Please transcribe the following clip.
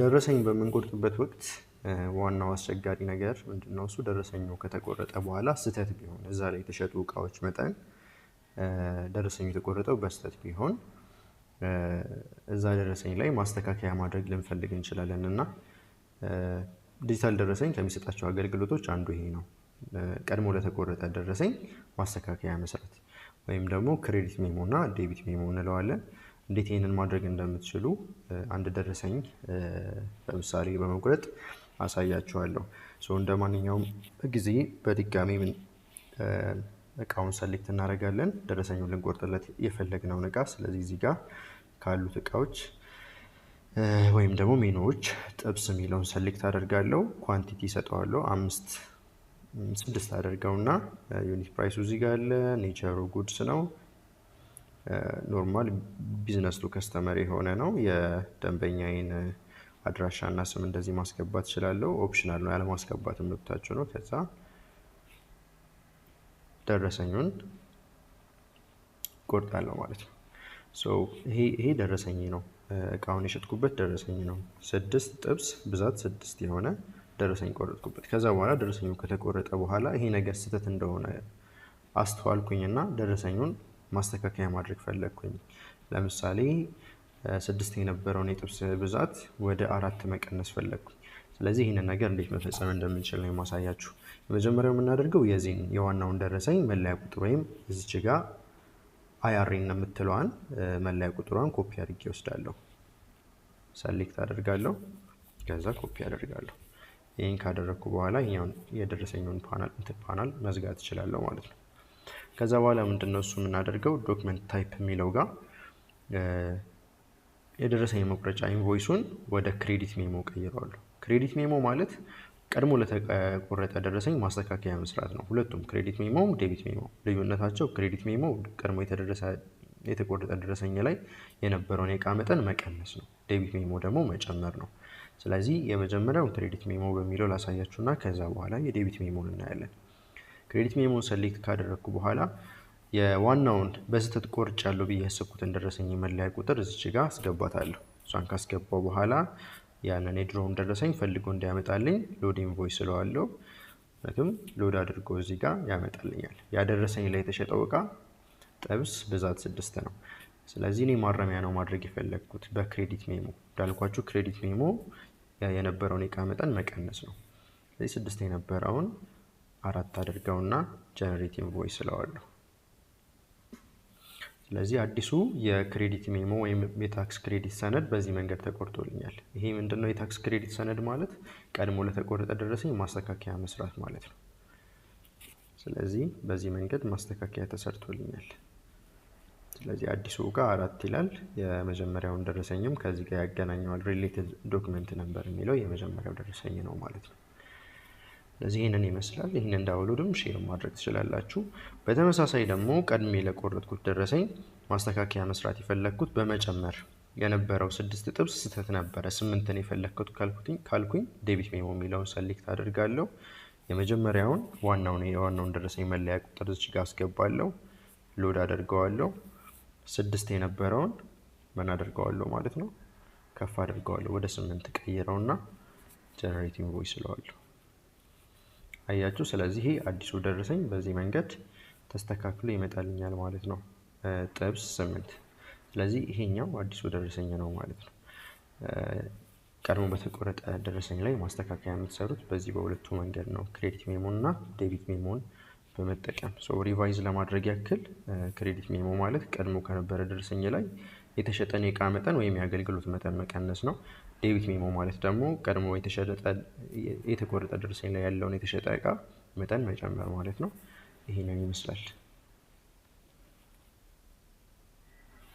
ደረሰኝ በምንቆርጥበት ወቅት ዋናው አስቸጋሪ ነገር ምንድነው? እሱ ደረሰኙ ከተቆረጠ በኋላ ስህተት ቢሆን እዛ ላይ የተሸጡ እቃዎች መጠን ደረሰኙ የተቆረጠው በስህተት ቢሆን እዛ ደረሰኝ ላይ ማስተካከያ ማድረግ ልንፈልግ እንችላለን እና ዲጂታል ደረሰኝ ከሚሰጣቸው አገልግሎቶች አንዱ ይሄ ነው። ቀድሞ ለተቆረጠ ደረሰኝ ማስተካከያ መስራት ወይም ደግሞ ክሬዲት ሜሞ እና ዴቢት ሜሞ እንለዋለን። እንዴት ይሄንን ማድረግ እንደምትችሉ አንድ ደረሰኝ ለምሳሌ በመቁረጥ አሳያችኋለሁ። እንደማንኛውም ጊዜ በድጋሚ እቃውን ሰሌክት እናደርጋለን ደረሰኙን ልንቆርጥለት የፈለግነውን እቃ። ስለዚህ እዚህ ጋር ካሉት እቃዎች ወይም ደግሞ ሜኖዎች ጥብስ የሚለውን ሰሌክት አደርጋለሁ። ኳንቲቲ እሰጠዋለሁ 6 አደርገውና ዩኒት ፕራይሱ እዚህ ጋር አለ። ኔቸሩ ጉድስ ነው። ኖርማል ቢዝነስ ቱ ከስተመር የሆነ ነው። የደንበኛዬን አድራሻና ስም እንደዚህ ማስገባት እችላለሁ። ኦፕሽናል ነው፣ ያለ ማስገባትም መብታችሁ ነው። ከዛ ደረሰኙን ቆርጣለሁ ማለት ነው። ይሄ ደረሰኝ ነው፣ እቃውን የሸጥኩበት ደረሰኝ ነው። 6 ጥብስ ብዛት 6 የሆነ ደረሰኝ ቆረጥኩበት። ከዛ በኋላ ደረሰኙ ከተቆረጠ በኋላ ይሄ ነገር ስህተት እንደሆነ አስተዋልኩኝና ደረሰኙን ማስተካከያ ማድረግ ፈለግኩኝ። ለምሳሌ 6 የነበረውን የጥብስ ብዛት ወደ 4 መቀነስ ፈለግኩኝ። ስለዚህ ይህንን ነገር እንዴት መፈጸም እንደምንችል ነው የማሳያችሁ። የመጀመሪያው የምናደርገው የዚህን የዋናውን ደረሰኝ መለያ ቁጥር ወይም እዚች ጋር አይአርኤን የምትለዋን መለያ ቁጥሯን ኮፒ አድርጌ ወስዳለሁ። ሰሌክት አደርጋለሁ፣ ከዛ ኮፒ አደርጋለሁ። ይህን ካደረግኩ በኋላ ይሄውን የደረሰኙን ፓናል መዝጋት እችላለሁ ማለት ነው። ከዛ በኋላ ምንድነው እሱ የምናደርገው ዶክመንት ታይፕ የሚለው ጋር የደረሰኝ መቁረጫ ኢንቮይሱን ወደ ክሬዲት ሜሞ ቀይረዋለሁ። ክሬዲት ሜሞ ማለት ቀድሞ ለተቆረጠ ደረሰኝ ማስተካከያ መስራት ነው። ሁለቱም ክሬዲት ሜሞም ዴቢት ሜሞ ልዩነታቸው ክሬዲት ሜሞ ቀድሞ የተቆረጠ ደረሰኝ ላይ የነበረውን የእቃ መጠን መቀነስ ነው። ዴቢት ሜሞ ደግሞ መጨመር ነው። ስለዚህ የመጀመሪያው ክሬዲት ሜሞ በሚለው ላሳያችሁና ከዛ በኋላ የዴቢት ሜሞን እናያለን። ክሬዲት ሜሞን ሰሌክት ካደረግኩ በኋላ የዋናውን በስህተት ቆርጫለሁ ብዬ ያሰብኩትን ደረሰኝ መለያ ቁጥር እዚች ጋር አስገባታለሁ። እሷን ካስገባው በኋላ ያንን የድሮውን ደረሰኝ ፈልጎ እንዲያመጣልኝ ሎድ ኢንቮይስ ስለዋለሁ። ሎድ አድርጎ እዚህ ጋር ያመጣልኛል። ያደረሰኝ ላይ የተሸጠው እቃ ጥብስ ብዛት 6 ነው። ስለዚህ እኔ ማረሚያ ነው ማድረግ የፈለግኩት በክሬዲት ሜሞ። እንዳልኳችሁ ክሬዲት ሜሞ የነበረውን የእቃ መጠን መቀነስ ነው። ስለዚህ 6 የነበረውን 4 አድርገውና ጀነሬት ኢንቮይስ ስለዋለሁ። ስለዚህ አዲሱ የክሬዲት ሜሞ ወይም የታክስ ክሬዲት ሰነድ በዚህ መንገድ ተቆርጦልኛል። ይሄ ምንድነው? የታክስ ክሬዲት ሰነድ ማለት ቀድሞ ለተቆረጠ ደረሰኝ ማስተካከያ መስራት ማለት ነው። ስለዚህ በዚህ መንገድ ማስተካከያ ተሰርቶልኛል። ስለዚህ አዲሱ ጋር 4 ይላል። የመጀመሪያውን ደረሰኝም ከዚህ ጋር ያገናኘዋል። ሪሌትድ ዶክመንት ነምበር የሚለው የመጀመሪያው ደረሰኝ ነው ማለት ነው። ስለዚህ ይህንን ይመስላል። ይህንን ዳውንሎድም ሼር ማድረግ ትችላላችሁ። በተመሳሳይ ደግሞ ቀድሜ ለቆረጥኩት ደረሰኝ ማስተካከያ መስራት የፈለግኩት በመጨመር የነበረው 6 ጥብስ ስህተት ነበረ 8 ነው የፈለግኩት ካልኩኝ ዴቢት ሜሞ የሚለውን ሰሌክት አድርጋለሁ። የመጀመሪያውን የዋናውን ደረሰኝ መለያ ቁጥር እዚህ ጋር አስገባለሁ። ሎድ አደርገዋለሁ። 6 የነበረውን ምን አደርገዋለሁ ማለት ነው ከፍ አድርገዋለሁ። ወደ 8 ቀይረውና ጀነሬት ኢንቮይስ ስለዋለሁ። አያችሁ። ስለዚህ ይሄ አዲሱ ደረሰኝ በዚህ መንገድ ተስተካክሎ ይመጣልኛል ማለት ነው። ጥብስ 8። ስለዚህ ይሄኛው አዲሱ ደረሰኝ ነው ማለት ነው። ቀድሞ በተቆረጠ ደረሰኝ ላይ ማስተካከያ የምትሰሩት በዚህ በሁለቱ መንገድ ነው፣ ክሬዲት ሜሞን እና ዴቢት ሜሞን በመጠቀም። ሪቫይዝ ለማድረግ ያክል ክሬዲት ሜሞ ማለት ቀድሞ ከነበረ ደረሰኝ ላይ የተሸጠን የእቃ መጠን ወይም የአገልግሎት መጠን መቀነስ ነው። ዴቢት ሜሞ ማለት ደግሞ ቀድሞ የተቆረጠ ደረሰኝ ላይ ያለውን የተሸጠ እቃ መጠን መጨመር ማለት ነው። ይሄንን ይመስላል።